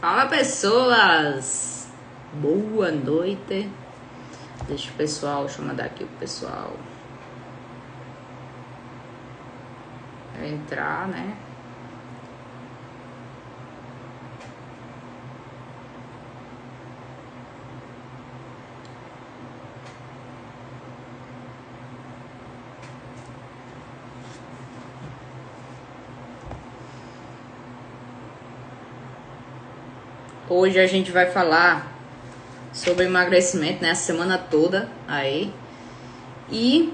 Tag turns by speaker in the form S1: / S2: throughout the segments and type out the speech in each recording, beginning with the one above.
S1: Fala, pessoas! Boa noite. Deixa eu mandar aqui o pessoal entrar, né? Hoje a gente vai falar sobre emagrecimento, né? A semana toda aí. E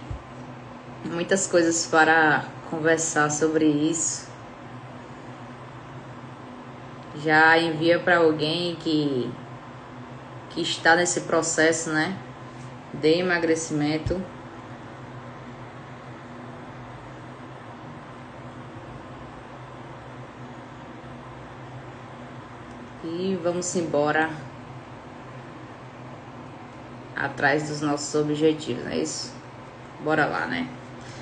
S1: muitas coisas para conversar sobre isso. Já envia para alguém que está nesse processo, né? De emagrecimento. E vamos embora atrás dos nossos objetivos, não é isso? Bora lá, né?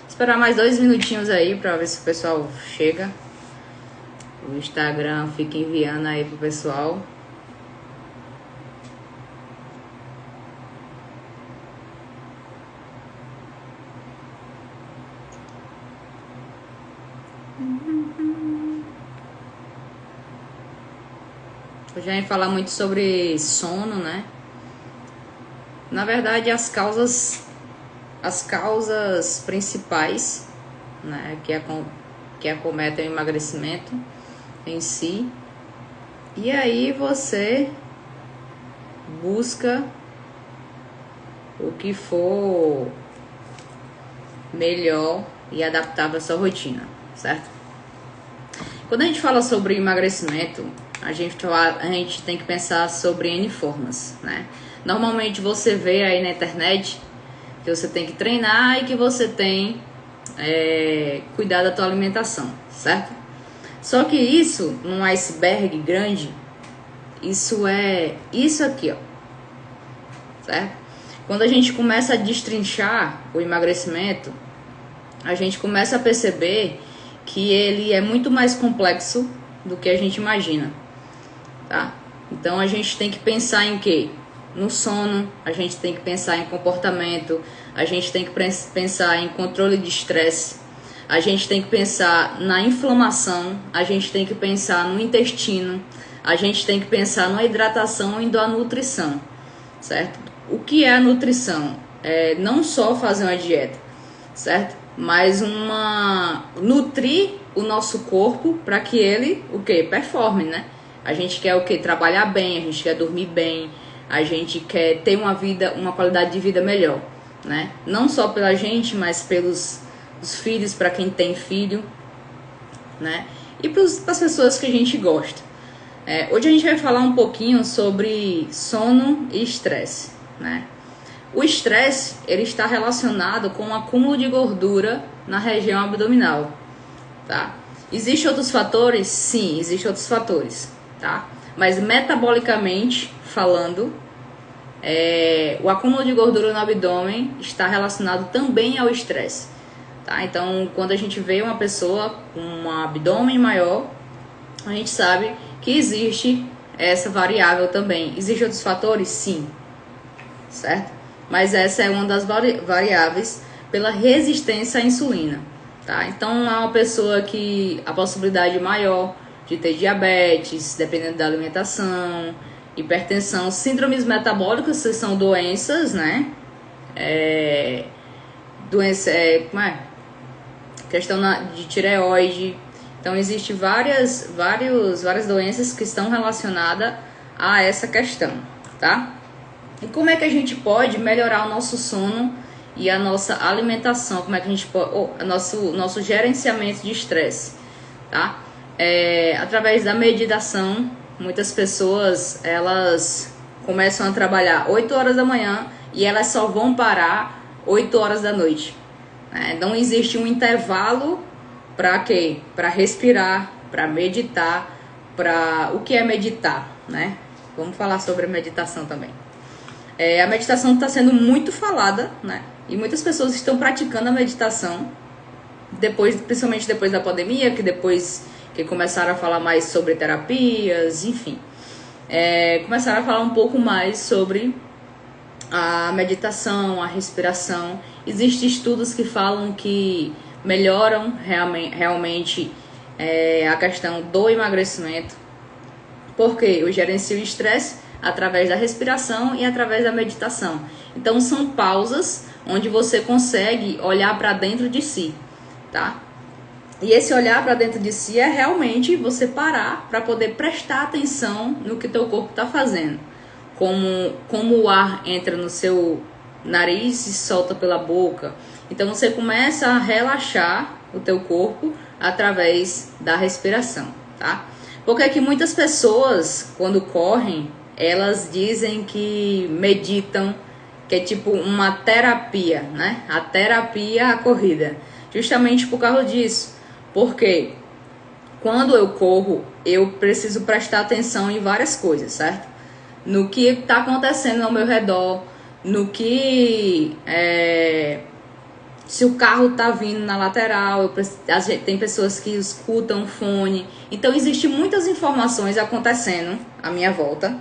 S1: Esperar mais 2 minutinhos aí pra ver se o pessoal chega. O Instagram fica enviando aí pro pessoal. Eu já ia falar muito sobre sono, né? Na verdade, as causas principais, né, que acometem o emagrecimento em si. E aí você busca o que for melhor e adaptável à sua rotina, certo? Quando a gente fala sobre emagrecimento, a gente tem que pensar sobre N formas, né? Normalmente você vê aí na internet que você tem que treinar e que você tem cuidar da tua alimentação, certo? Só que isso, num iceberg grande, isso é isso aqui, ó, certo? Quando a gente começa a destrinchar o emagrecimento, a gente começa a perceber que ele é muito mais complexo do que a gente imagina, tá? Então a gente tem que pensar em quê? No sono, a gente tem que pensar em comportamento, a gente tem que pensar em controle de estresse, a gente tem que pensar na inflamação, a gente tem que pensar no intestino, a gente tem que pensar na hidratação e na nutrição, certo? O que é a nutrição? É não só fazer uma dieta, certo? Mas nutrir o nosso corpo para que ele, o quê? Performe, né? A gente quer o quê? Trabalhar bem, a gente quer dormir bem, a gente quer ter uma qualidade de vida melhor, né? Não só pela gente, mas pelos os filhos, para quem tem filho, né? E para as pessoas que a gente gosta. Hoje a gente vai falar um pouquinho sobre sono e estresse, né? O estresse, ele está relacionado com o acúmulo de gordura na região abdominal, tá? Existem outros fatores? Sim, existem outros fatores, tá? Mas metabolicamente falando, o acúmulo de gordura no abdômen está relacionado também ao estresse, tá? Então, quando a gente vê uma pessoa com um abdômen maior, a gente sabe que existe essa variável também. Existem outros fatores? Sim, certo? Mas essa é uma das variáveis pela resistência à insulina, tá? Então, é uma pessoa que a possibilidade maior de ter diabetes, dependendo da alimentação, hipertensão, síndromes metabólicas, que são doenças, né? Questão de tireoide. Então, existem várias doenças que estão relacionadas a essa questão, tá? E como é que a gente pode melhorar o nosso sono e a nossa alimentação? Como é que a gente pode... nosso gerenciamento de estresse, tá? Através da meditação. Muitas pessoas, elas começam a trabalhar 8 horas da manhã e elas só vão parar 8 horas da noite. Não existe um intervalo para quê? Para respirar, para meditar, o que é meditar, né? Vamos falar sobre a meditação também. A meditação está sendo muito falada, né? E muitas pessoas estão praticando a meditação, principalmente depois da pandemia, que começaram a falar mais sobre terapias, enfim. começaram a falar um pouco mais sobre a meditação, a respiração. Existem estudos que falam que melhoram realmente a questão do emagrecimento, porque eu gerencio o estresse através da respiração e através da meditação. Então são pausas onde você consegue olhar para dentro de si, tá? E esse olhar para dentro de si é realmente você parar para poder prestar atenção no que teu corpo está fazendo. Como o ar entra no seu nariz e solta pela boca. Então você começa a relaxar o teu corpo através da respiração, tá? Porque aqui muitas pessoas, quando correm, elas dizem que meditam, que é tipo uma terapia, né? A terapia, a corrida. Justamente por causa disso. Porque quando eu corro, eu preciso prestar atenção em várias coisas, certo? No que está acontecendo ao meu redor, no que... se o carro tá vindo na lateral, tem pessoas que escutam fone. Então, existem muitas informações acontecendo à minha volta,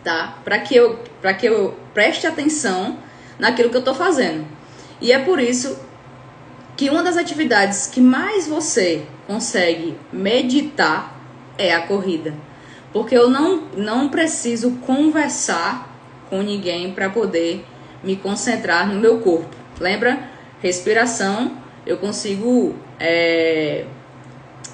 S1: tá? Para que eu preste atenção naquilo que eu tô fazendo. E é por isso que uma das atividades que mais você consegue meditar é a corrida. Porque eu não preciso conversar com ninguém para poder me concentrar no meu corpo. Lembra? Respiração, eu consigo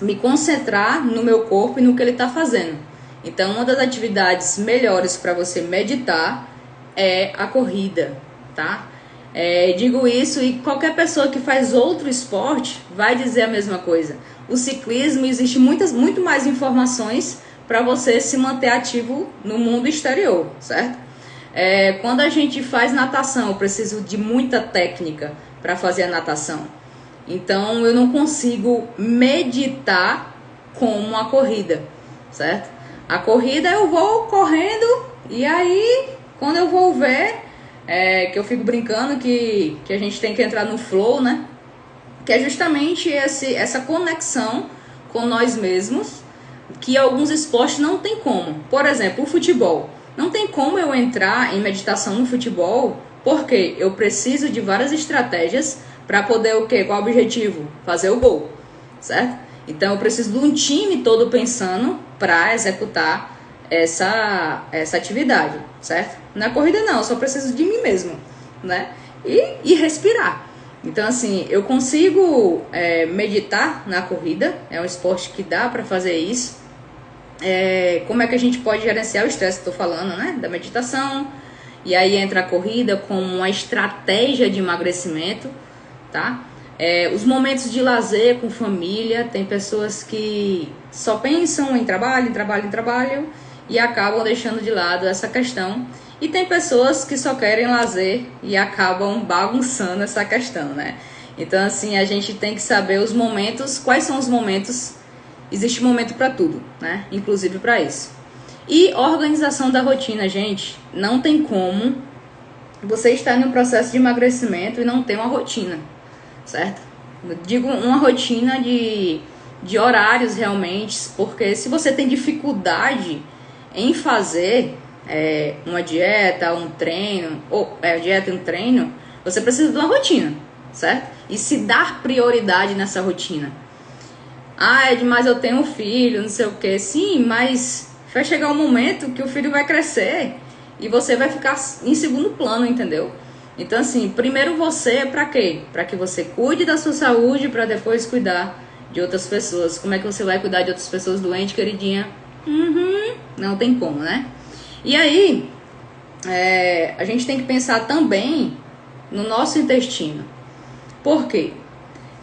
S1: me concentrar no meu corpo e no que ele está fazendo. Então, uma das atividades melhores para você meditar é a corrida, tá? Digo isso e qualquer pessoa que faz outro esporte vai dizer a mesma coisa. O ciclismo, existe muito mais informações para você se manter ativo no mundo exterior, certo? Quando a gente faz natação, eu preciso de muita técnica para fazer a natação. Então eu não consigo meditar como a corrida, certo? A corrida eu vou correndo e aí quando eu vou ver, que eu fico brincando que a gente tem que entrar no flow, né? Que é justamente essa conexão com nós mesmos, que alguns esportes não tem como. Por exemplo, o futebol. Não tem como eu entrar em meditação no futebol, porque eu preciso de várias estratégias para poder o quê? Qual o objetivo? Fazer o gol, certo? Então eu preciso de um time todo pensando para executar essa atividade, certo? Na corrida não, eu só preciso de mim mesmo, né? E respirar. Então assim, eu consigo meditar na corrida, é um esporte que dá para fazer isso. Como é que a gente pode gerenciar o estresse? Estou falando, né? Da meditação. E aí entra a corrida como uma estratégia de emagrecimento, tá? Os momentos de lazer com família. Tem pessoas que só pensam em trabalho e acabam deixando de lado essa questão. E tem pessoas que só querem lazer e acabam bagunçando essa questão, né? Então assim, a gente tem que saber os momentos, quais são os momentos. Existe momento para tudo, né? Inclusive para isso. E organização da rotina, gente. Não tem como você estar em um processo de emagrecimento e não ter uma rotina, certo? Eu digo uma rotina de horários realmente, porque se você tem dificuldade em fazer uma dieta, um treino, dieta e um treino, você precisa de uma rotina, certo? E se dar prioridade nessa rotina. Mas eu tenho um filho, não sei o que. Sim, mas vai chegar um momento que o filho vai crescer e você vai ficar em segundo plano, entendeu? Então assim, primeiro você, pra quê? Pra que você cuide da sua saúde, pra depois cuidar de outras pessoas. Como é que você vai cuidar de outras pessoas doentes, queridinha? Não tem como, né? E aí, a gente tem que pensar também no nosso intestino. Por quê?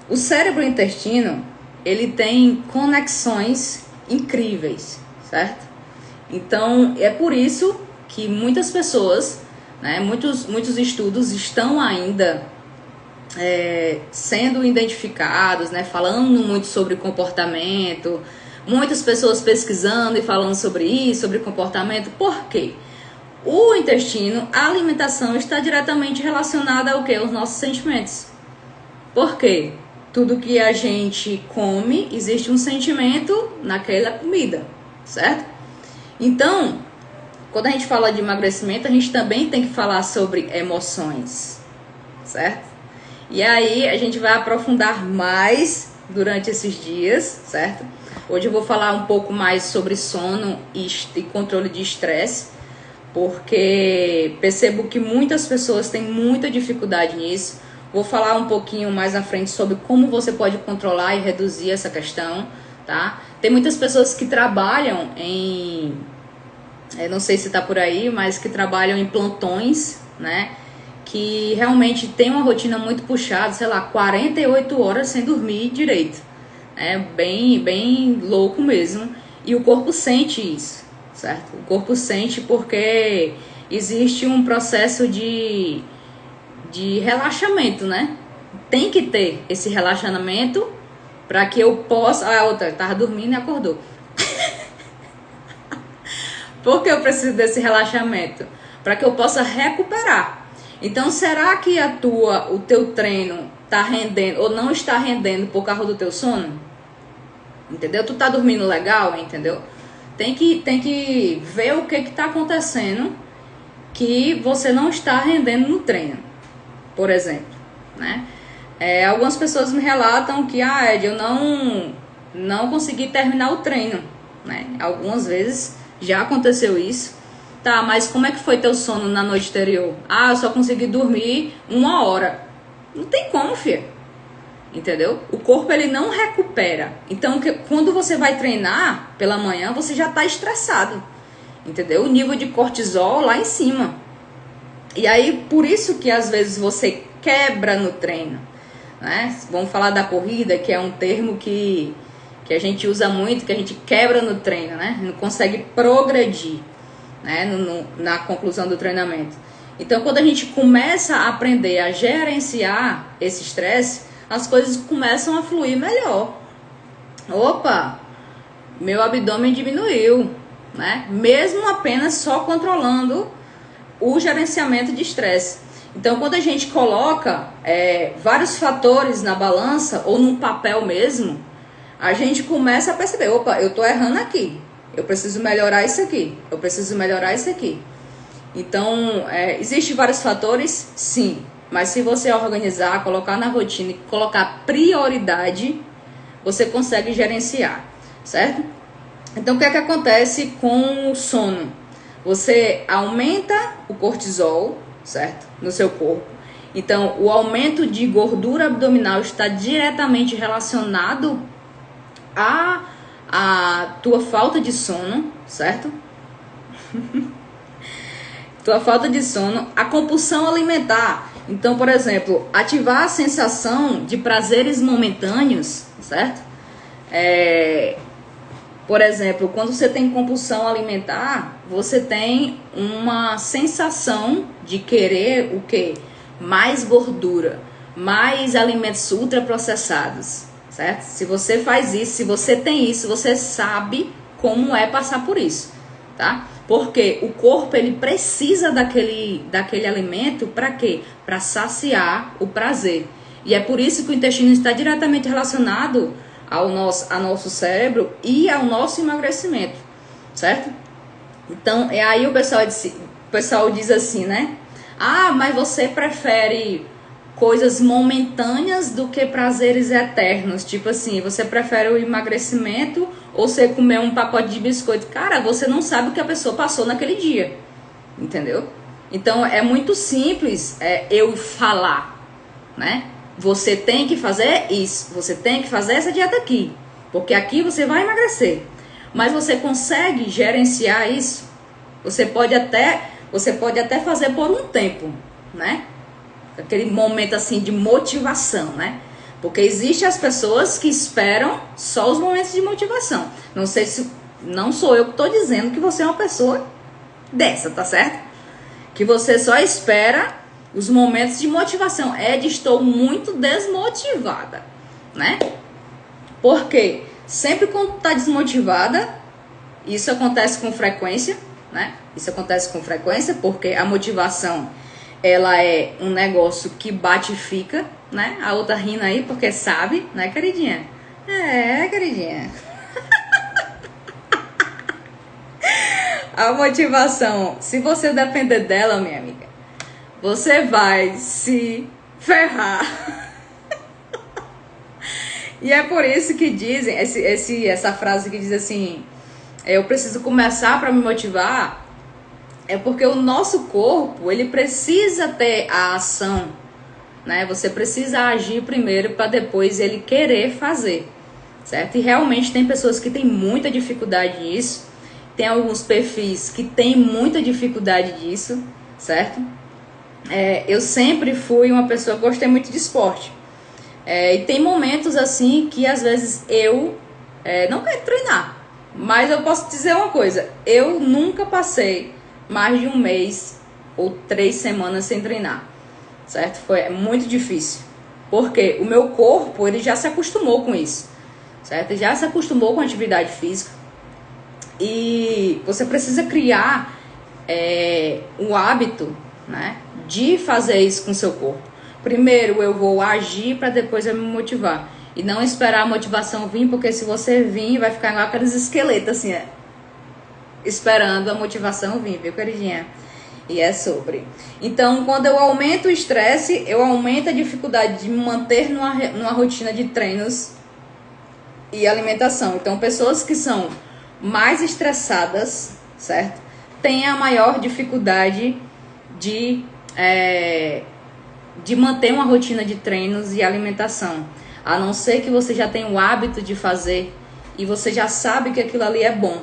S1: O cérebro e o intestino, ele tem conexões incríveis, certo? Então, é por isso que muitas pessoas, né, muitos estudos estão ainda sendo identificados, né, falando muito sobre comportamento, muitas pessoas pesquisando e falando sobre isso, sobre comportamento. Por quê? O intestino, a alimentação está diretamente relacionada ao quê? Aos nossos sentimentos. Por quê? Tudo que a gente come, existe um sentimento naquela comida, certo? Então, quando a gente fala de emagrecimento, a gente também tem que falar sobre emoções, certo? E aí a gente vai aprofundar mais durante esses dias, certo? Hoje eu vou falar um pouco mais sobre sono e controle de estresse, porque percebo que muitas pessoas têm muita dificuldade nisso. Vou falar um pouquinho mais na frente sobre como você pode controlar e reduzir essa questão, tá? Tem muitas pessoas que trabalham em, eu não sei se tá por aí, mas que trabalham em plantões, né? Que realmente tem uma rotina muito puxada, sei lá, 48 horas sem dormir direito. É bem louco mesmo. E o corpo sente isso, certo? O corpo sente porque existe um processo de relaxamento, né? Tem que ter esse relaxamento para que eu possa... Ah, a outra tava dormindo e acordou. Por que eu preciso desse relaxamento? Para que eu possa recuperar. Então, será que o teu treino tá rendendo ou não está rendendo por causa do teu sono? Entendeu? Tu tá dormindo legal, entendeu? Tem que ver o que tá acontecendo que você não está rendendo no treino, por exemplo, né? Algumas pessoas me relatam que, Ed, eu não consegui terminar o treino, né? Algumas vezes já aconteceu isso. Tá, mas como é que foi teu sono na noite anterior? Ah, eu só consegui dormir 1 hora. Não tem como, filha. Entendeu? O corpo, ele não recupera. Então, quando você vai treinar pela manhã, você já tá estressado. Entendeu? O nível de cortisol lá em cima. E aí, por isso que às vezes você quebra no treino, né? Vamos falar da corrida, que é um termo que a gente usa muito, que a gente quebra no treino, né? Não consegue progredir, né? Na conclusão do treinamento. Então, quando a gente começa a aprender a gerenciar esse estresse, as coisas começam a fluir melhor. Opa, meu abdômen diminuiu, né? Mesmo apenas só controlando o gerenciamento de estresse. Então, quando a gente coloca vários fatores na balança ou num papel mesmo, a gente começa a perceber, opa, eu tô errando aqui, eu preciso melhorar isso aqui, eu preciso melhorar isso aqui. Então, existem vários fatores? Sim. Mas se você organizar, colocar na rotina e colocar prioridade, você consegue gerenciar, certo? Então, o que é que acontece com o sono? Você aumenta o cortisol, certo? No seu corpo. Então, o aumento de gordura abdominal está diretamente relacionado à tua falta de sono, certo? Tua falta de sono, a compulsão alimentar. Então, por exemplo, ativar a sensação de prazeres momentâneos, certo? Por exemplo, quando você tem compulsão alimentar, você tem uma sensação de querer o quê? Mais gordura, mais alimentos ultraprocessados, certo? Se você faz isso, se você tem isso, você sabe como é passar por isso, tá? Porque o corpo, ele precisa daquele alimento para quê? Para saciar o prazer. E é por isso que o intestino está diretamente relacionado ao nosso cérebro e ao nosso emagrecimento, certo? Então, aí o pessoal diz assim, né? Ah, mas você prefere coisas momentâneas do que prazeres eternos. Tipo assim, você prefere o emagrecimento ou você comer um pacote de biscoito? Cara, você não sabe o que a pessoa passou naquele dia, entendeu? Então, é muito simples eu falar, né? Você tem que fazer isso, você tem que fazer essa dieta aqui, porque aqui você vai emagrecer. Mas você consegue gerenciar isso? Você pode até fazer por um tempo, né? Aquele momento assim de motivação, né? Porque existem as pessoas que esperam só os momentos de motivação. Não sou eu que estou dizendo que você é uma pessoa dessa, tá certo? Que você só espera os momentos de motivação. Estou muito desmotivada, né? Porque sempre quando tá desmotivada, isso acontece com frequência, né? Isso acontece com frequência porque a motivação, ela é um negócio que bate e fica, né? A outra rindo aí porque sabe, né, queridinha? Queridinha. A motivação, se você depender dela, minha amiga, você vai se ferrar. E é por isso que dizem, essa frase que diz assim, eu preciso começar para me motivar, é porque o nosso corpo, ele precisa ter a ação, né? Você precisa agir primeiro para depois ele querer fazer, certo? E realmente tem pessoas que têm muita dificuldade nisso, tem alguns perfis que têm muita dificuldade disso, certo? Eu sempre fui uma pessoa que gostei muito de esporte. E tem momentos assim que às vezes eu não quero treinar. Mas eu posso dizer uma coisa, eu nunca passei mais de um mês ou 3 semanas sem treinar, certo? Foi muito difícil, porque o meu corpo, ele já se acostumou com isso, certo? Ele já se acostumou com a atividade física e você precisa criar o hábito, né, de fazer isso com o seu corpo. Primeiro eu vou agir para depois eu me motivar. E não esperar a motivação vir, porque se você vir, vai ficar igual aqueles esqueletos, assim, esperando a motivação vir, viu, queridinha? E é sobre. Então, quando eu aumento o estresse, eu aumento a dificuldade de me manter numa rotina de treinos e alimentação. Então, pessoas que são mais estressadas, certo? Têm a maior dificuldade de manter uma rotina de treinos e alimentação. A não ser que você já tenha o hábito de fazer e você já sabe que aquilo ali é bom.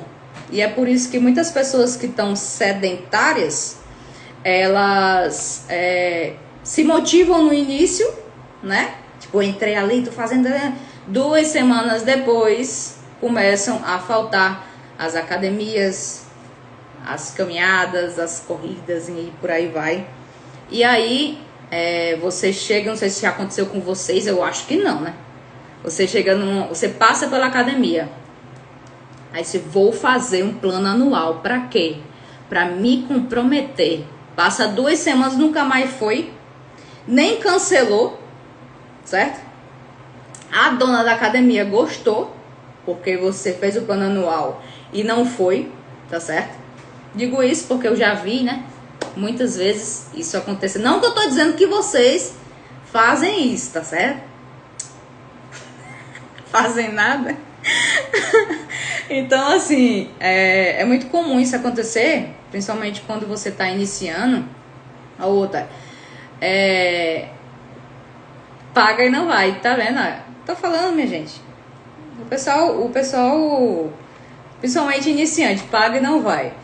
S1: E é por isso que muitas pessoas que estão sedentárias, elas se motivam no início, né? Tipo, eu entrei ali, tô fazendo... 2 semanas depois, começam a faltar as academias, as caminhadas, as corridas e por aí vai. E aí... você chega, não sei se já aconteceu com vocês, eu acho que não, né? Você passa pela academia, aí você vou fazer um plano anual, pra quê? Pra me comprometer. Passa 2 semanas, nunca mais foi, nem cancelou, certo? A dona da academia gostou, porque você fez o plano anual e não foi, tá certo? Digo isso porque eu já vi, né? Muitas vezes isso acontece. Não que eu tô dizendo que vocês fazem isso, tá certo? Fazem nada. Então, assim, é muito comum isso acontecer, principalmente quando você tá iniciando. A outra, paga e não vai, tá vendo? Tô falando, minha gente. O pessoal, principalmente iniciante, paga e não vai.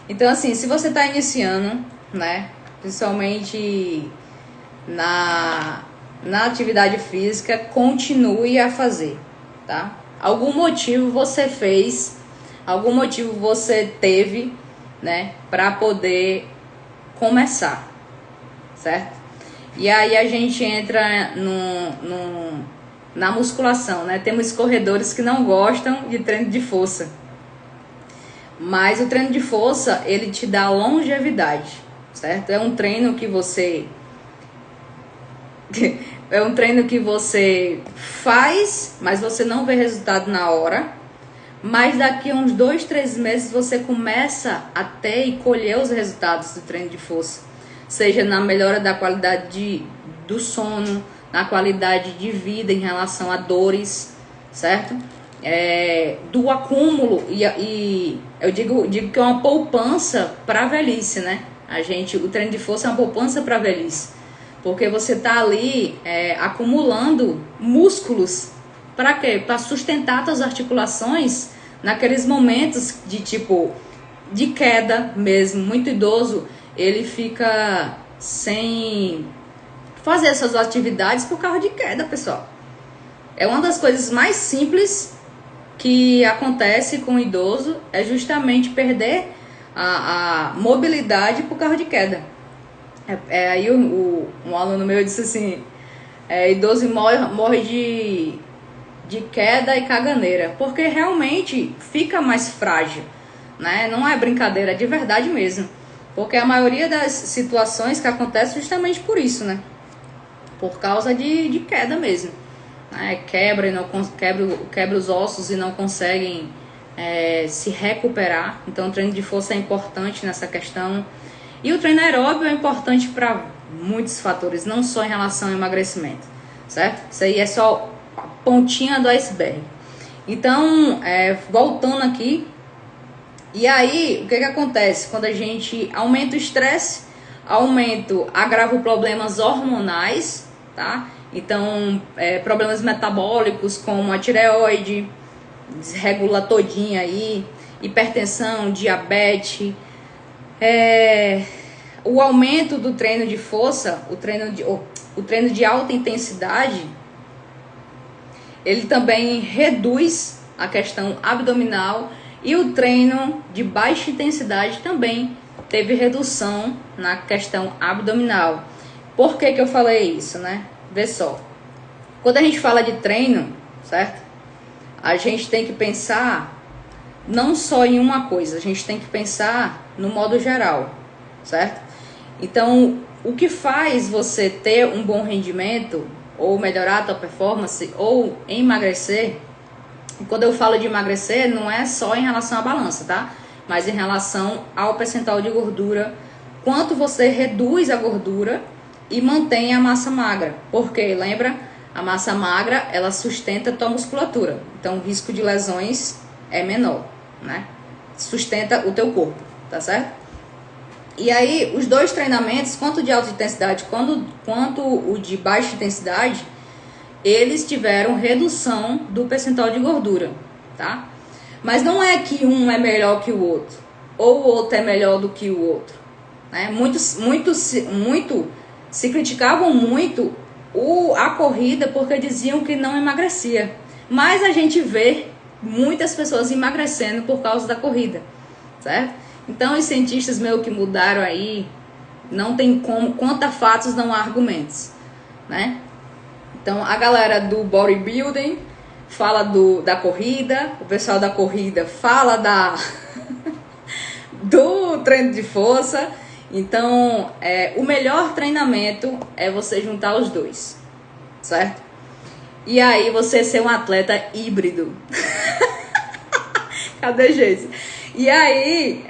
S1: Então, assim, se você tá iniciando, né, principalmente na atividade física, continue a fazer, tá? Algum motivo você fez, algum motivo você teve, né, para poder começar, certo? E aí a gente entra na musculação, né? Temos corredores que não gostam de treino de força, mas o treino de força, ele te dá longevidade, certo? É um treino que você faz, mas você não vê resultado na hora. Mas daqui a uns 2, 3 meses você começa a ter e colher os resultados do treino de força. Seja na melhora da qualidade do sono, na qualidade de vida em relação a dores, certo? Do acúmulo, e eu digo que é uma poupança para a velhice, né? O treino de força é uma poupança para a velhice, porque você tá ali acumulando músculos. Para quê? Para sustentar suas articulações naqueles momentos de queda mesmo. Muito idoso, ele fica sem fazer essas atividades por causa de queda, pessoal. É uma das coisas mais simples que acontece com o idoso, é justamente perder a mobilidade por causa de queda. Aí um aluno meu disse assim, idoso morre de queda e caganeira, porque realmente fica mais frágil, né? Não é brincadeira, é de verdade mesmo, porque a maioria das situações que acontecem justamente por isso, né? Por causa de queda mesmo, né? Quebra os ossos e não conseguem se recuperar. Então o treino de força é importante nessa questão. E o treino aeróbio é importante para muitos fatores, não só em relação ao emagrecimento, certo? Isso aí é só a pontinha do iceberg. Então, voltando aqui, e aí o que acontece? Quando a gente aumenta o estresse, agrava problemas hormonais, tá? Então, problemas metabólicos como a tireoide, desregula todinha aí, hipertensão, diabetes, o aumento do treino de força, o treino de alta intensidade, ele também reduz a questão abdominal, e o treino de baixa intensidade também teve redução na questão abdominal. Por que eu falei isso, né? Vê só, quando a gente fala de treino, certo? A gente tem que pensar não só em uma coisa, a gente tem que pensar no modo geral, certo? Então, o que faz você ter um bom rendimento, ou melhorar a tua performance, ou emagrecer, quando eu falo de emagrecer, não é só em relação à balança, tá? Mas em relação ao percentual de gordura, quanto você reduz a gordura e mantém a massa magra. Porque, lembra, a massa magra, ela sustenta a tua musculatura. Então, o risco de lesões é menor, né? Sustenta o teu corpo, tá certo? E aí, os dois treinamentos, quanto de alta intensidade quanto o de baixa intensidade, eles tiveram redução do percentual de gordura, tá? Mas não é que um é melhor que o outro, ou o outro é melhor do que o outro, né? Muitos se criticavam muito a corrida porque diziam que não emagrecia. Mas a gente vê muitas pessoas emagrecendo por causa da corrida, certo? Então os cientistas meio que mudaram aí, não tem como, conta fatos, não há argumentos, né? Então a galera do bodybuilding fala da corrida, o pessoal da corrida fala do treino de força. Então o melhor treinamento é você juntar os dois, certo? E aí você ser um atleta híbrido. Cadê Geise? E aí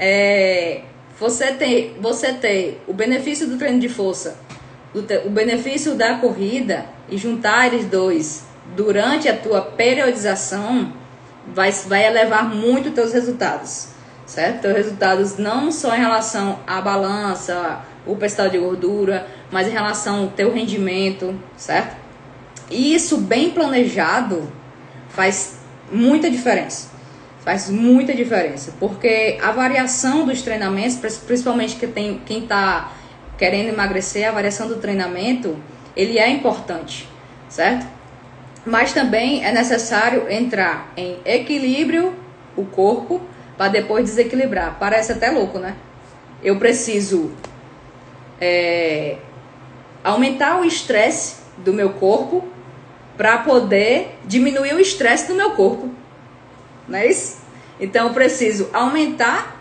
S1: você ter o benefício do treino de força, o benefício da corrida, e juntar eles dois durante a tua periodização vai elevar muito teus resultados, certo? Teus resultados não só em relação à balança, o percentual de gordura, mas em relação ao teu rendimento, certo? E isso bem planejado faz muita diferença. Faz muita diferença, porque a variação dos treinamentos, principalmente quem está querendo emagrecer, a variação do treinamento, ele é importante, certo? Mas também é necessário entrar em equilíbrio o corpo para depois desequilibrar. Parece até louco, né? Eu preciso aumentar o estresse do meu corpo para poder diminuir o estresse do meu corpo. Não é isso? Então eu preciso aumentar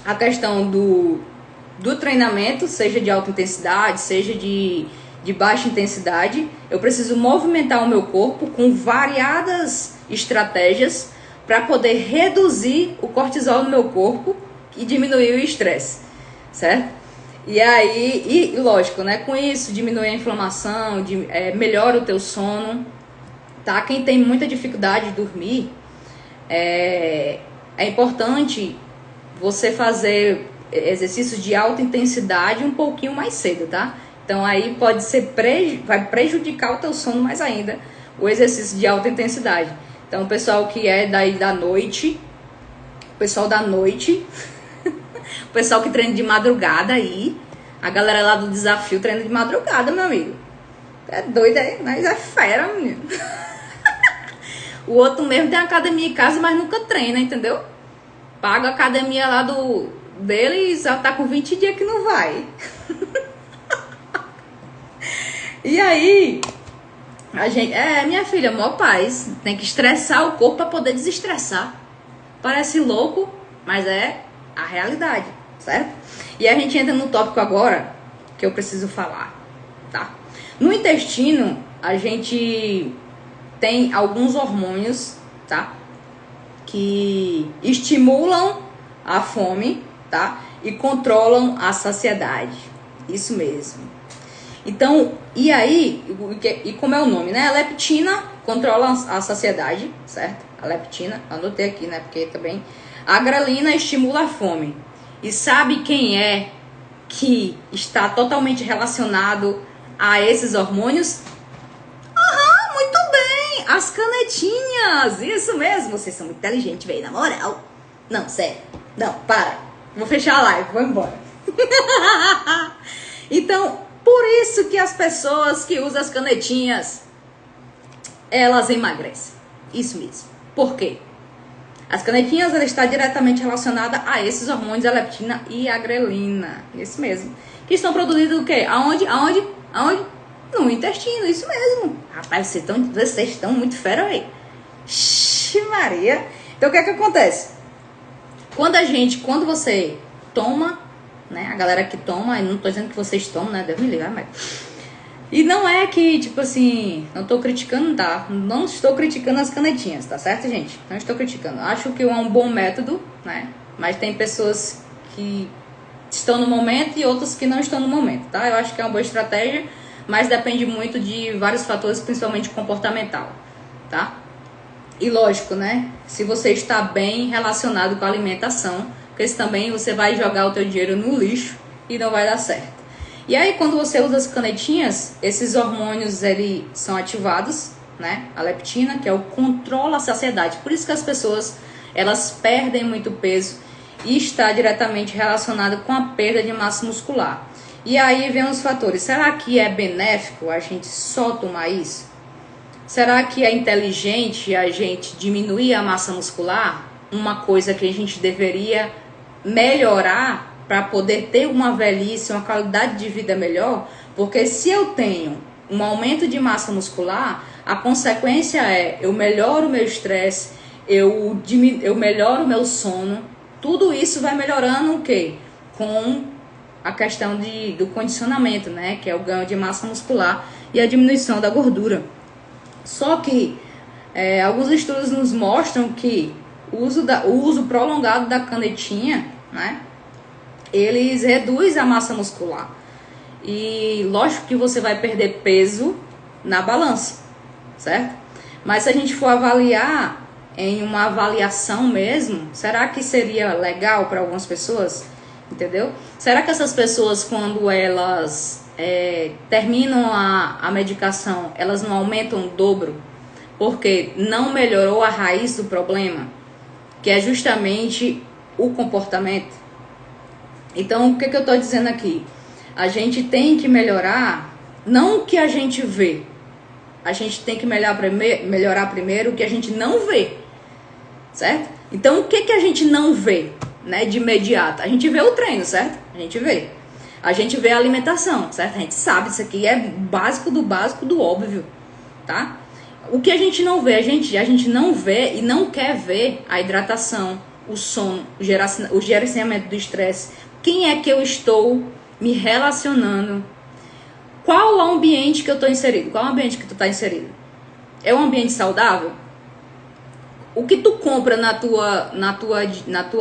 S1: a questão do treinamento, seja de alta intensidade, seja de baixa intensidade. Eu preciso movimentar o meu corpo com variadas estratégias para poder reduzir o cortisol no meu corpo e diminuir o estresse, certo? E aí, lógico, né? Com isso diminui a inflamação, melhora o teu sono, tá? Quem tem muita dificuldade de dormir, é importante você fazer exercícios de alta intensidade um pouquinho mais cedo, tá? Então aí vai prejudicar o teu sono mais ainda, o exercício de alta intensidade. Então o pessoal que é daí da noite, o pessoal da noite, o pessoal que treina de madrugada aí, a galera lá do desafio treina de madrugada, meu amigo. É doido aí, mas é fera, menino. O outro mesmo tem academia em casa, mas nunca treina, entendeu? Paga a academia lá dele e já tá com 20 dias que não vai. E aí, a gente... minha filha, maior paz. Tem que estressar o corpo pra poder desestressar. Parece louco, mas é a realidade, certo? E a gente entra no tópico agora que eu preciso falar, tá? No intestino, a gente tem alguns hormônios, tá? que estimulam a fome, tá? E controlam a saciedade. Isso mesmo. Então, e aí, e como é o nome, né? A leptina controla a saciedade, certo? A leptina, anotei aqui, né? Porque também a grelina estimula a fome. E sabe quem é que está totalmente relacionado a esses hormônios? Aham, muito bem! As canetinhas! Isso mesmo, vocês são muito inteligentes, velho, na moral. Não, sério. Não, para. Vou fechar a live, vou embora. Então, por isso que as pessoas que usam as canetinhas, elas emagrecem. Isso mesmo. Por quê? As canetinhas, ela está diretamente relacionada a esses hormônios, a leptina e a grelina. Isso mesmo. Que estão produzidos o quê? Aonde? No intestino, isso mesmo. Rapaz, vocês estão muito fera aí. Ixi, Maria. Então, o que é que acontece? Quando você toma, né? A galera que toma, eu não tô dizendo que vocês tomam, né? Deus me livre, mas... E não é que, tipo assim, não tô criticando, tá? Não estou criticando as canetinhas, tá certo, gente? Não estou criticando. Acho que é um bom método, né? Mas tem pessoas que estão no momento e outras que não estão no momento, tá? Eu acho que é uma boa estratégia, mas depende muito de vários fatores, principalmente comportamental, tá? E lógico, né? Se você está bem relacionado com a alimentação, porque se também você vai jogar o teu dinheiro no lixo e não vai dar certo. E aí, quando você usa as canetinhas, esses hormônios, eles são ativados, né? A leptina, que é o controla a saciedade. Por isso que as pessoas, elas perdem muito peso e está diretamente relacionado com a perda de massa muscular. E aí vem os fatores. Será que é benéfico a gente só tomar isso? Será que é inteligente a gente diminuir a massa muscular? Uma coisa que a gente deveria melhorar para poder ter uma velhice, uma qualidade de vida melhor, porque se eu tenho um aumento de massa muscular, a consequência é eu melhoro o meu estresse, eu melhoro o meu sono, tudo isso vai melhorando o quê? Com a questão do condicionamento, né? Que é o ganho de massa muscular e a diminuição da gordura. Só que alguns estudos nos mostram que o uso prolongado da canetinha, né? Eles reduzem a massa muscular. E lógico que você vai perder peso na balança, certo? Mas se a gente for avaliar em uma avaliação mesmo, será que seria legal para algumas pessoas? Entendeu? Será que essas pessoas, quando elas terminam a medicação, elas não aumentam o dobro? Porque não melhorou a raiz do problema, que é justamente o comportamento. Então, o que eu estou dizendo aqui? A gente tem que melhorar, não o que a gente vê. A gente tem que melhorar primeiro o que a gente não vê, certo? Então, o que a gente não vê, né, de imediato? A gente vê o treino, certo? A gente vê. A gente vê a alimentação, certo? A gente sabe, isso aqui é básico do óbvio, tá? O que a gente não vê, a gente não vê e não quer ver a hidratação, o sono, o gerenciamento do estresse. Quem é que eu estou me relacionando? Qual o ambiente que eu estou inserido? Qual o ambiente que tu está inserido? É um ambiente saudável? O que tu compra na tua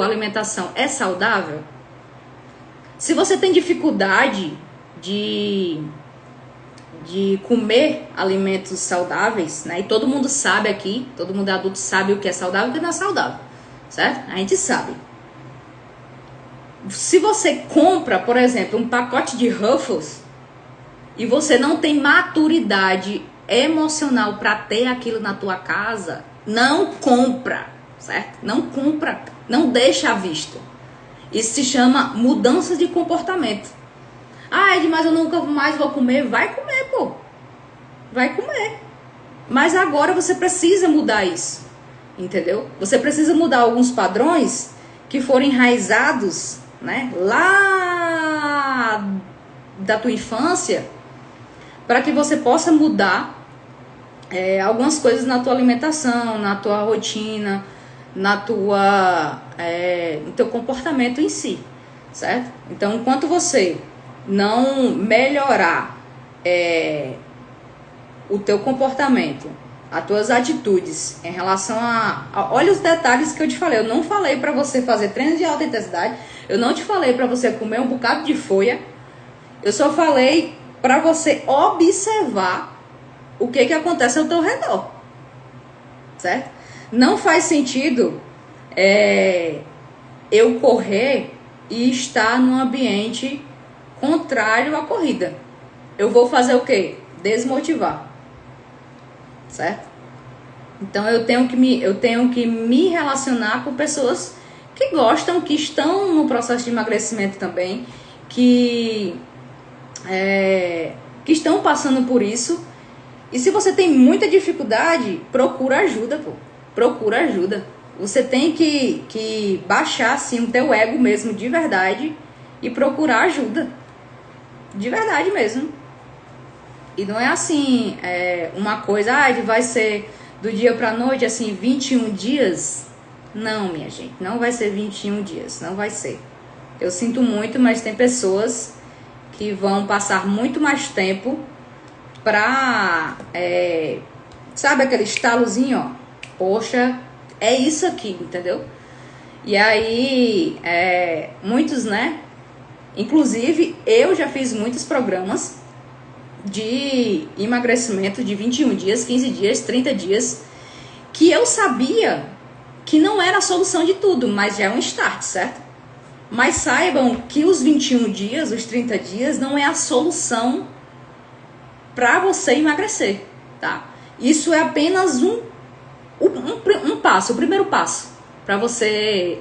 S1: alimentação é saudável? Se você tem dificuldade de comer alimentos saudáveis, né? E todo mundo sabe aqui, todo mundo adulto sabe o que é saudável e o que não é saudável, certo? A gente sabe. Se você compra, por exemplo, um pacote de Ruffles e você não tem maturidade emocional para ter aquilo na tua casa, não compra, certo? Não compra, não deixa à vista. Isso se chama mudança de comportamento. Ah, Ed, mas eu nunca mais vou comer. Vai comer, pô. Vai comer. Mas agora você precisa mudar isso, entendeu? Você precisa mudar alguns padrões que foram enraizados, né, lá da tua infância, para que você possa mudar algumas coisas na tua alimentação, na tua rotina, no teu comportamento em si, certo? Então, enquanto você não melhorar o teu comportamento as tuas atitudes em relação olha os detalhes que eu te falei. Eu não falei para você fazer treinos de alta intensidade. Eu não te falei para você comer um bocado de folha. Eu só falei para você observar o que acontece ao teu redor. Certo? Não faz sentido eu correr e estar num ambiente contrário à corrida. Eu vou fazer o quê? Desmotivar. Certo? Então eu tenho que me relacionar com pessoas que gostam, que estão no processo de emagrecimento também, que estão passando por isso. E se você tem muita dificuldade, procura ajuda, pô. Procura ajuda. Você tem que baixar assim o teu ego mesmo de verdade e procurar ajuda. De verdade mesmo. E não é assim, uma coisa, vai ser do dia pra noite, assim, 21 dias. Não, minha gente, não vai ser 21 dias, não vai ser. Eu sinto muito, mas tem pessoas que vão passar muito mais tempo pra, sabe aquele estalozinho, ó? Poxa, é isso aqui, entendeu? E aí, muitos, né? Inclusive, eu já fiz muitos programas de emagrecimento de 21 dias, 15 dias, 30 dias, que eu sabia que não era a solução de tudo, mas já é um start, certo? Mas saibam que os 21 dias, os 30 dias, não é a solução para você emagrecer, tá? Isso é apenas um passo, o primeiro passo para você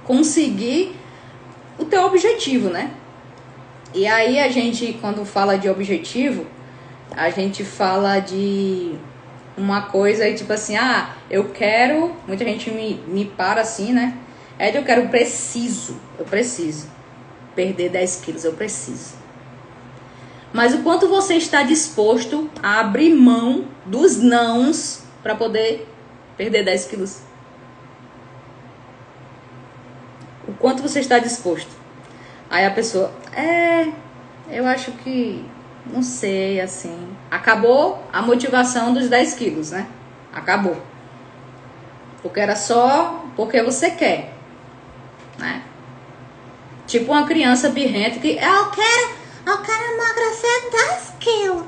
S1: conseguir o teu objetivo, né? E aí a gente, quando fala de objetivo, a gente fala de uma coisa tipo assim, eu quero, muita gente me para assim, né? Eu preciso perder 10 quilos, eu preciso. Mas o quanto você está disposto a abrir mão dos nãos para poder perder 10 quilos? O quanto você está disposto? Aí a pessoa, eu acho que, não sei, assim. Acabou a motivação dos 10 quilos, né? Acabou. Porque era só porque você quer, né? Tipo uma criança birrenta que, eu quero emagrecer 10 quilos,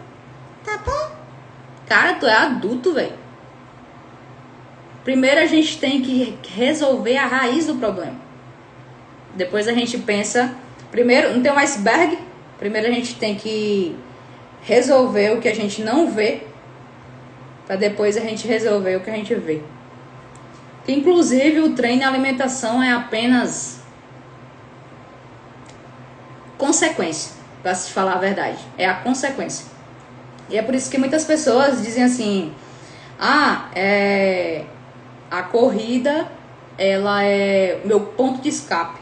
S1: tá bom? Cara, tu é adulto, velho. Primeiro a gente tem que resolver a raiz do problema. Depois a gente pensa... Primeiro, não tem um iceberg. Primeiro a gente tem que resolver o que a gente não vê, para depois a gente resolver o que a gente vê. Que inclusive o treino e a alimentação é apenas consequência, para se falar a verdade. É a consequência. E é por isso que muitas pessoas dizem assim, a corrida, ela é meu ponto de escape.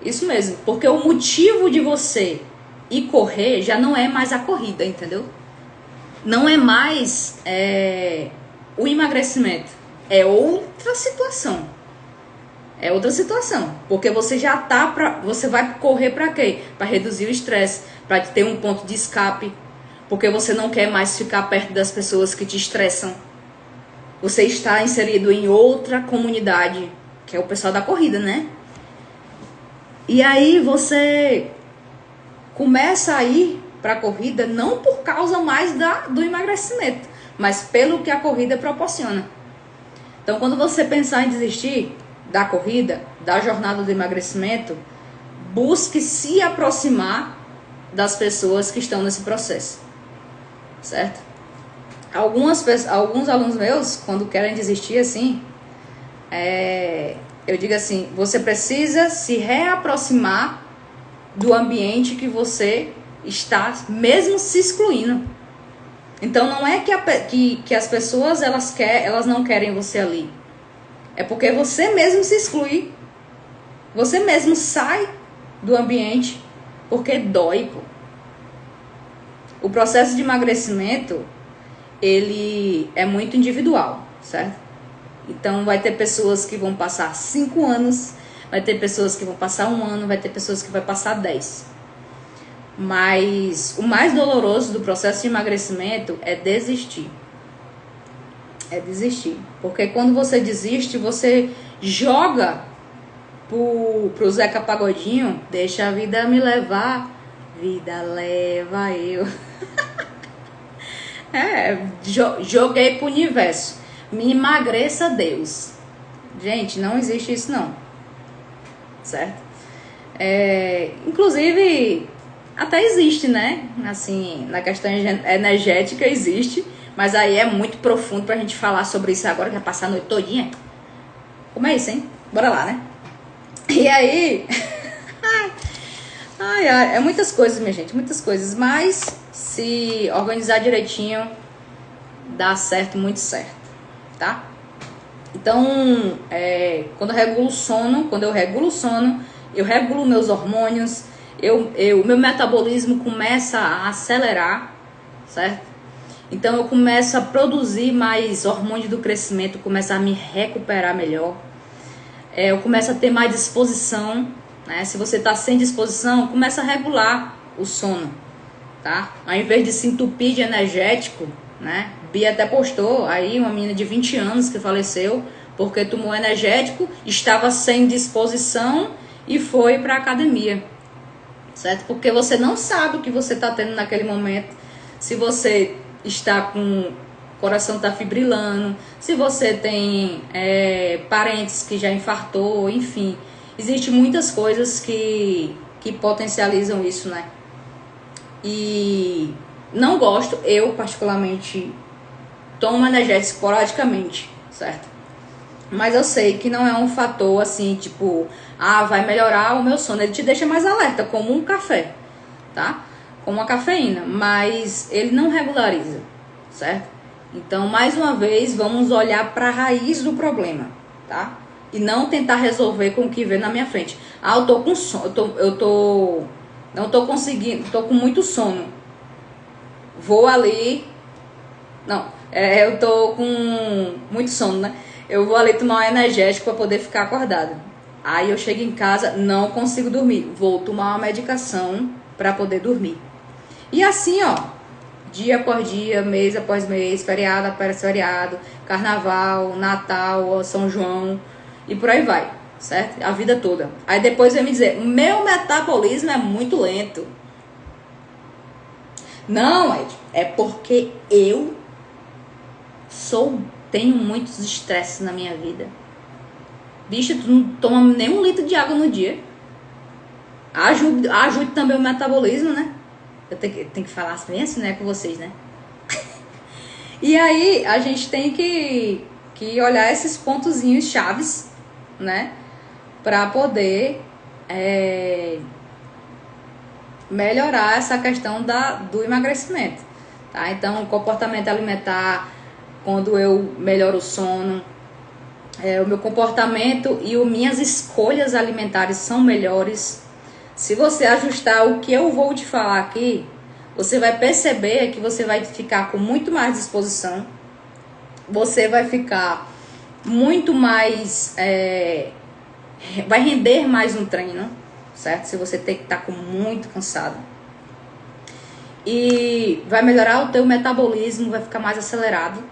S1: Isso mesmo, porque o motivo de você ir correr já não é mais a corrida, entendeu? Não é mais o emagrecimento, é outra situação. É outra situação, porque você já você vai correr para quê? Para reduzir o estresse, para ter um ponto de escape, porque você não quer mais ficar perto das pessoas que te estressam. Você está inserido em outra comunidade, que é o pessoal da corrida, né? E aí você começa a ir para a corrida não por causa mais do emagrecimento, mas pelo que a corrida proporciona. Então, quando você pensar em desistir da corrida, da jornada do emagrecimento, busque se aproximar das pessoas que estão nesse processo, certo? Alguns alunos meus, quando querem desistir assim, eu digo assim, você precisa se reaproximar do ambiente que você está, mesmo se excluindo. Então não é que as pessoas elas não querem você ali. É porque você mesmo se exclui. Você mesmo sai do ambiente porque dói, pô. O processo de emagrecimento, ele é muito individual, certo? Então vai ter pessoas que vão passar 5 anos, vai ter pessoas que vão passar 1 ano, vai ter pessoas que vai passar 10. Mas o mais doloroso do processo de emagrecimento é desistir. É desistir. Porque quando você desiste, você joga pro Zeca Pagodinho, deixa a vida me levar, vida leva eu. Joguei pro universo. Me emagreça Deus. Gente, não existe isso não. Certo? Inclusive, até existe, né? Assim, na questão energética existe. Mas aí é muito profundo pra gente falar sobre isso agora, que vai passar a noite todinha. Como é isso, hein? Bora lá, né? E aí... é muitas coisas, minha gente, muitas coisas. Mas se organizar direitinho, dá certo, muito certo, tá? Então, quando eu regulo o sono, eu regulo meus hormônios, o meu metabolismo começa a acelerar, certo? Então eu começo a produzir mais hormônio do crescimento, começo a me recuperar melhor. Eu começo a ter mais disposição, né? Se você está sem disposição, começa a regular o sono, tá? Ao invés de se entupir de energético, né? Bia até postou aí uma menina de 20 anos que faleceu porque tomou energético, estava sem disposição e foi para academia, certo? Porque você não sabe o que você está tendo naquele momento, se você está com o coração tá fibrilando, se você tem parentes que já infartou, enfim, existem muitas coisas que potencializam isso, né? E não gosto, eu particularmente tomo energético esporadicamente, certo? Mas eu sei que não é um fator assim, tipo, vai melhorar o meu sono, ele te deixa mais alerta, como um café, tá? Como a cafeína, mas ele não regulariza, certo? Então, mais uma vez, vamos olhar para a raiz do problema, tá? E não tentar resolver com o que vê na minha frente. Eu tô com sono, não tô conseguindo, tô com muito sono. Vou ali, eu tô com muito sono, né? Eu vou ali tomar um energético para poder ficar acordada. Aí eu chego em casa, não consigo dormir, vou tomar uma medicação para poder dormir. E assim, ó, dia após dia, mês após mês, feriado após feriado, carnaval, Natal, São João e por aí vai, certo? A vida toda. Aí depois vem me dizer, meu metabolismo é muito lento. Não, Ed, é porque eu tenho muitos estresses na minha vida. Bicho, tu não toma nem 1 litro de água no dia. Ajude também o metabolismo, né? Eu tenho que falar bem assim, né, com vocês, né? E aí, a gente tem que olhar esses pontozinhos chaves, né? Pra poder melhorar essa questão do emagrecimento, tá? Então, o comportamento alimentar, quando eu melhoro o sono, o meu comportamento e minhas escolhas alimentares são melhores. Se você ajustar o que eu vou te falar aqui, você vai perceber que você vai ficar com muito mais disposição, você vai ficar muito mais, vai render mais no treino, certo? Se você tem que estar muito cansado. E vai melhorar o teu metabolismo, vai ficar mais acelerado,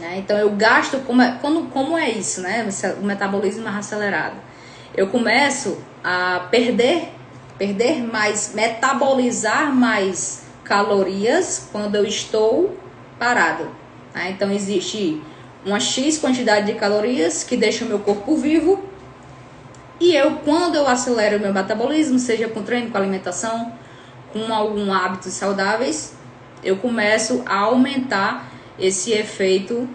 S1: né? Então eu gasto, como é isso, né? O metabolismo mais acelerado. Eu começo a perder mais, metabolizar mais calorias quando eu estou parado, né? Então existe uma X quantidade de calorias que deixa o meu corpo vivo, e quando eu acelero o meu metabolismo, seja com treino, com alimentação, com algum hábitos saudáveis, eu começo a aumentar esse efeito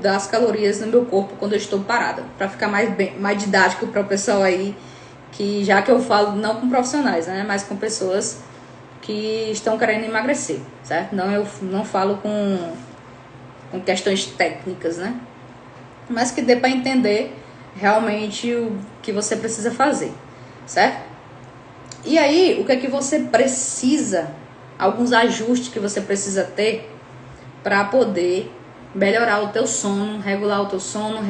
S1: das calorias no meu corpo quando eu estou parada, para ficar mais didático para o pessoal aí, que já que eu falo não com profissionais, né, mas com pessoas que estão querendo emagrecer, certo? Eu não falo com questões técnicas, né, mas que dê para entender realmente o que você precisa fazer, certo? E aí, o que é que você precisa, alguns ajustes que você precisa ter para poder melhorar o teu sono, regular o teu sono,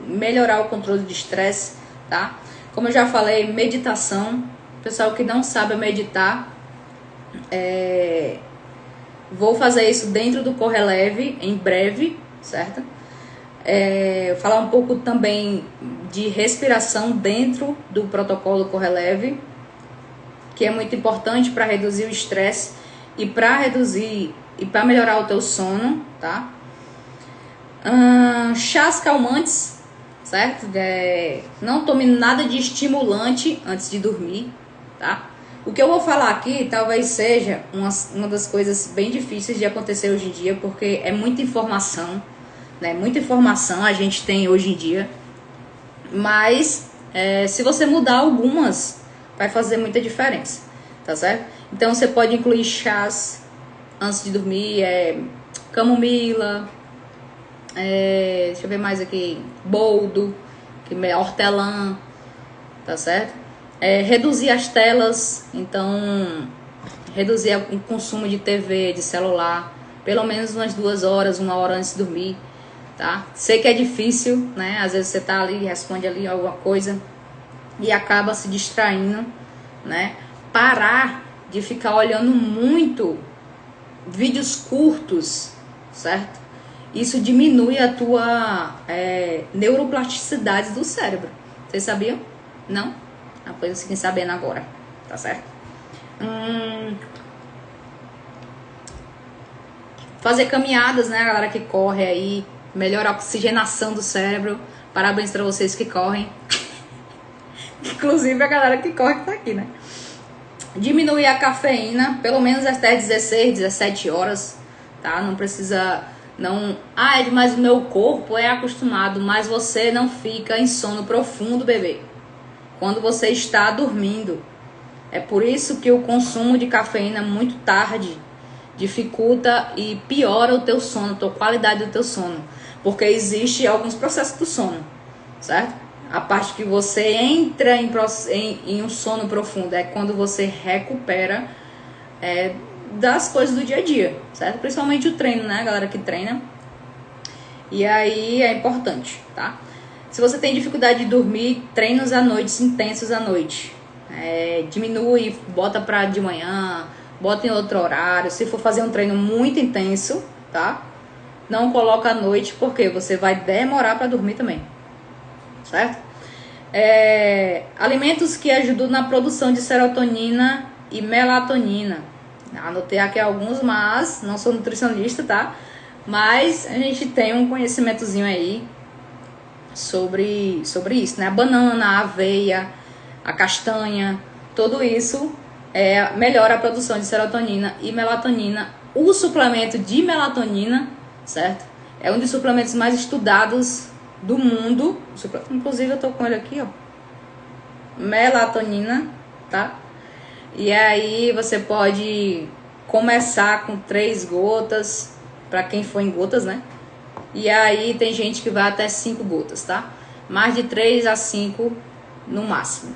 S1: melhorar o controle de estresse, tá? Como eu já falei, meditação, Pessoal que não sabe meditar, vou fazer isso dentro do Correleve em breve, certo? Falar um pouco também de respiração dentro do protocolo Correleve, que é muito importante para reduzir o estresse e para melhorar o teu sono, tá? Chás calmantes, certo? Não tome nada de estimulante antes de dormir, tá? O que eu vou falar aqui talvez seja uma das coisas bem difíceis de acontecer hoje em dia, porque é muita informação, né? Muita informação a gente tem hoje em dia, mas se você mudar algumas, vai fazer muita diferença, tá certo? Então você pode incluir chás antes de dormir, camomila, deixa eu ver mais aqui, boldo, que é hortelã, tá certo? Reduzir as telas, então reduzir o consumo de TV, de celular, pelo menos umas 2 horas, 1 hora antes de dormir, tá? Sei que é difícil, né? Às vezes você tá ali, responde ali alguma coisa e acaba se distraindo, né? Parar de ficar olhando muito vídeos curtos, certo? Isso diminui a tua neuroplasticidade do cérebro. Vocês sabiam? Não? Uma coisa que vocês fiquem sabendo agora, tá certo? Fazer caminhadas, né? A galera que corre aí, melhora a oxigenação do cérebro. Parabéns pra vocês que correm. Inclusive a galera que corre que tá aqui, né? Diminuir a cafeína, pelo menos até 16, 17 horas, tá? Não precisa... mas o meu corpo é acostumado, mas você não fica em sono profundo, bebê, quando você está dormindo. É por isso que o consumo de cafeína muito tarde dificulta e piora o teu sono, a tua qualidade do teu sono, porque existe alguns processos do sono, certo? A parte que você entra em um sono profundo é quando você recupera das coisas do dia a dia, certo? Principalmente o treino, né, galera que treina. E aí é importante, tá? Se você tem dificuldade de dormir, treinos à noite, intensos à noite. Diminui, bota pra de manhã, bota em outro horário. Se for fazer um treino muito intenso, tá? Não coloca à noite, porque você vai demorar pra dormir também, certo? Alimentos que ajudam na produção de serotonina e melatonina. Anotei aqui alguns, mas não sou nutricionista, tá? Mas a gente tem um conhecimentozinho aí sobre isso, né? A banana, a aveia, a castanha, tudo isso melhora a produção de serotonina e melatonina. O suplemento de melatonina, certo? É um dos suplementos mais estudados do mundo. Inclusive eu tô com ele aqui, ó. Melatonina, tá? E aí você pode começar com 3 gotas, para quem for em gotas, né? E aí tem gente que vai até 5 gotas, tá? Mais de 3 a 5 no máximo,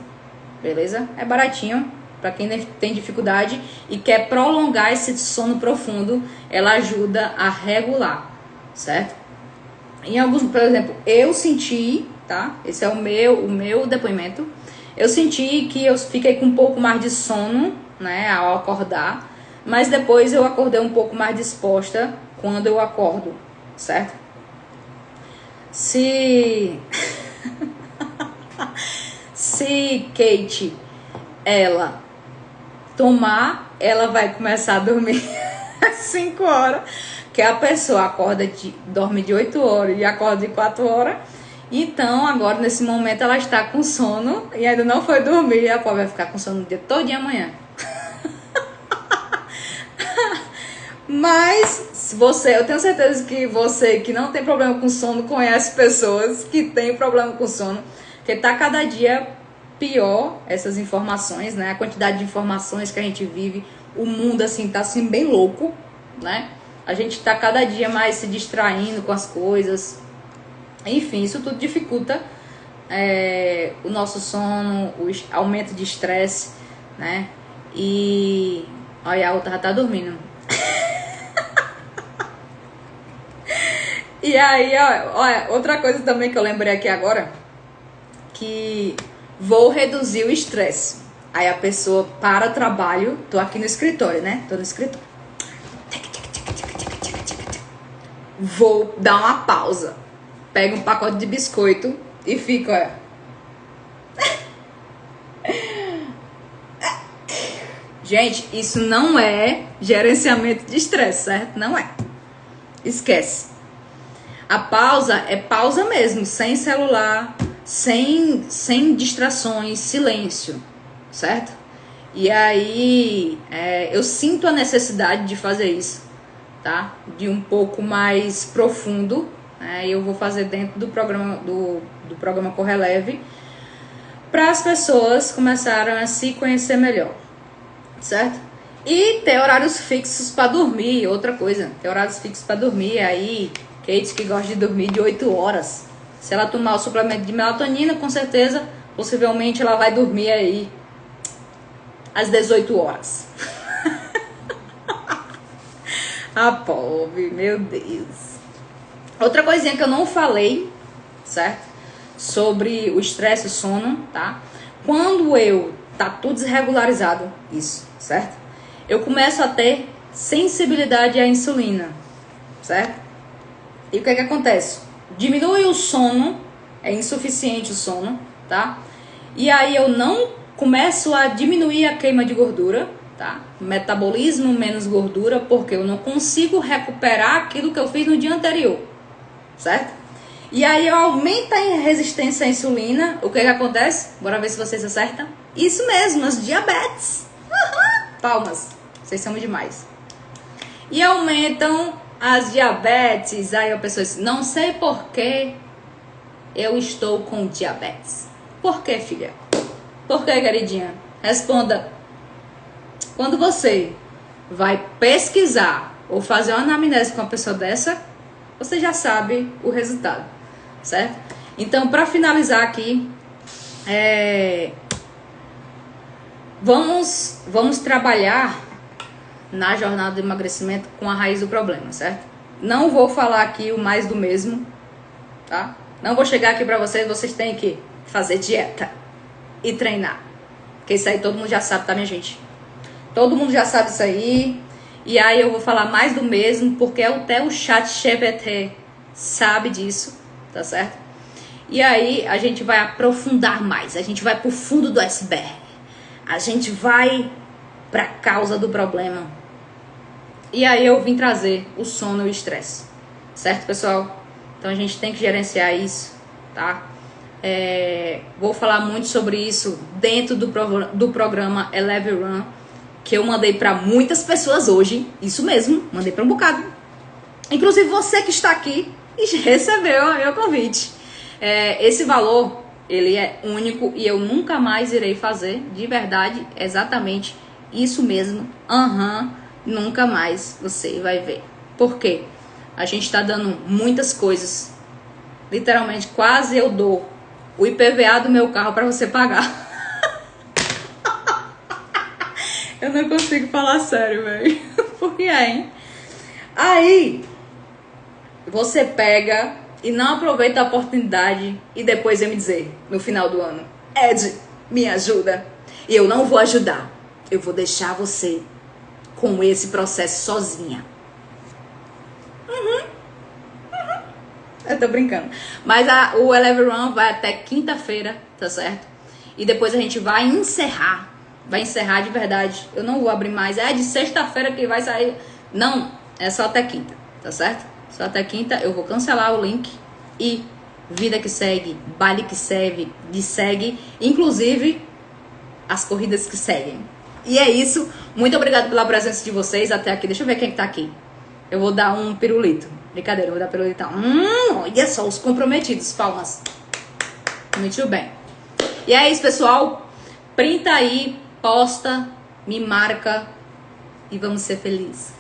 S1: beleza? É baratinho, para quem tem dificuldade e quer prolongar esse sono profundo, ela ajuda a regular, certo? Em alguns, por exemplo, eu senti, tá? Esse é o meu depoimento. Eu senti que eu fiquei com um pouco mais de sono, né, ao acordar, mas depois eu acordei um pouco mais disposta quando eu acordo, certo? Se Kate, ela tomar, ela vai começar a dormir às 5 horas, que a pessoa dorme de 8 horas e acorda de 4 horas. Então, agora, nesse momento, ela está com sono e ainda não foi dormir. E a pobre vai ficar com sono o dia todo dia amanhã. Mas, eu tenho certeza que você que não tem problema com sono, conhece pessoas que têm problema com sono. Porque tá cada dia pior essas informações, né? A quantidade de informações que a gente vive. O mundo, assim, tá assim, bem louco, né? A gente tá cada dia mais se distraindo com as coisas. Enfim, isso tudo dificulta o nosso sono, o aumento de estresse, né? E olha, a outra já tá dormindo. E aí, olha, outra coisa também que eu lembrei aqui agora, que vou reduzir o estresse. Aí a pessoa para o trabalho, tô aqui no escritório, né? Tô no escritório. Vou dar uma pausa. Pego um pacote de biscoito e fico, ó. Gente, isso não é gerenciamento de estresse, certo? Não é. Esquece. A pausa é pausa mesmo, sem celular, sem distrações, silêncio, certo? E aí, eu sinto a necessidade de fazer isso, tá? De um pouco mais profundo, né? Eu vou fazer dentro do programa do programa Correleve, para as pessoas começarem a se conhecer melhor, certo? E ter horários fixos para dormir, outra coisa, ter horários fixos para dormir. Aí, Kate que gosta de dormir de 8 horas, se ela tomar o suplemento de melatonina, com certeza, possivelmente ela vai dormir aí às 18 horas. Ah, pobre, meu Deus. Outra coisinha que eu não falei, certo? Sobre o estresse e o sono, tá? Quando tá tudo desregularizado, isso, certo? Eu começo a ter sensibilidade à insulina, certo? E o que acontece? Diminui o sono, é insuficiente o sono, tá? E aí eu não começo a diminuir a queima de gordura, tá? Metabolismo menos gordura, porque eu não consigo recuperar aquilo que eu fiz no dia anterior, certo? E aí eu aumento a resistência à insulina. O que acontece? Bora ver se vocês acertam. Isso mesmo, as diabetes. Palmas, vocês são demais. E aumentam as diabetes. Aí a pessoa diz, não sei por que eu estou com diabetes. Por que, filha? Por que, queridinha? Responda. Quando você vai pesquisar ou fazer uma anamnese com uma pessoa dessa, você já sabe o resultado, certo? Então, para finalizar aqui, vamos trabalhar na jornada do emagrecimento com a raiz do problema, certo? Não vou falar aqui o mais do mesmo, tá? Não vou chegar aqui para vocês têm que fazer dieta e treinar. Porque isso aí todo mundo já sabe, tá, minha gente? Todo mundo já sabe isso aí. E aí eu vou falar mais do mesmo, porque até o ChatGPT sabe disso, tá certo? E aí a gente vai aprofundar mais, a gente vai pro fundo do iceberg. A gente vai pra causa do problema. E aí eu vim trazer o sono e o estresse, certo, pessoal? Então a gente tem que gerenciar isso, tá? Vou falar muito sobre isso dentro do programa Eleve Run, que eu mandei para muitas pessoas hoje. Isso mesmo, mandei para um bocado. Inclusive você que está aqui e recebeu o meu convite. Esse valor, ele é único e eu nunca mais irei fazer, de verdade, exatamente isso mesmo. Nunca mais você vai ver. Por quê? A gente está dando muitas coisas. Literalmente, quase eu dou o IPVA do meu carro para você pagar. Eu não consigo falar sério, velho. Por que é, hein? Aí, você pega e não aproveita a oportunidade e depois vem me dizer, no final do ano, Ed, me ajuda. E eu não vou ajudar. Eu vou deixar você com esse processo sozinha. Eu tô brincando. Mas o Eleve Run vai até quinta-feira, tá certo? E depois a gente vai encerrar. Vai encerrar de verdade. Eu não vou abrir mais. É de sexta-feira que vai sair. Não, é só até quinta, tá certo? Só até quinta eu vou cancelar o link. E vida que segue, baile que segue, inclusive as corridas que seguem. E é isso. Muito obrigada pela presença de vocês até aqui. Deixa eu ver quem que tá aqui. Eu vou dar um pirulito. Brincadeira, eu vou dar pirulitão. Olha só, os comprometidos. Palmas. Mentiu bem. E é isso, pessoal. Printa aí, posta, me marca e vamos ser felizes.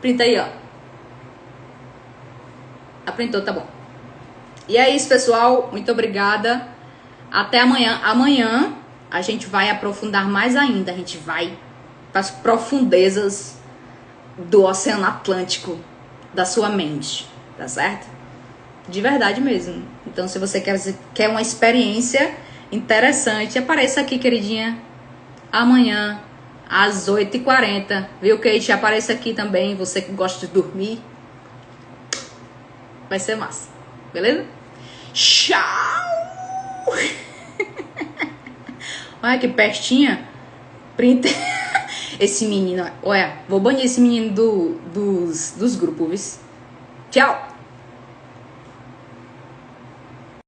S1: Printa aí, ó. Printou, tá bom. E é isso, pessoal. Muito obrigada. Até amanhã. Amanhã a gente vai aprofundar mais ainda. A gente vai para as profundezas do Oceano Atlântico da sua mente, tá certo? De verdade mesmo. Então, se você quer uma experiência interessante, apareça aqui, queridinha, amanhã, às 8h40. Viu, Kate? Apareça aqui também, você que gosta de dormir. Vai ser massa. Beleza? Tchau! Olha que pestinha. Print. Esse menino. Olha, vou banir esse menino dos grupos, viu? Tchau!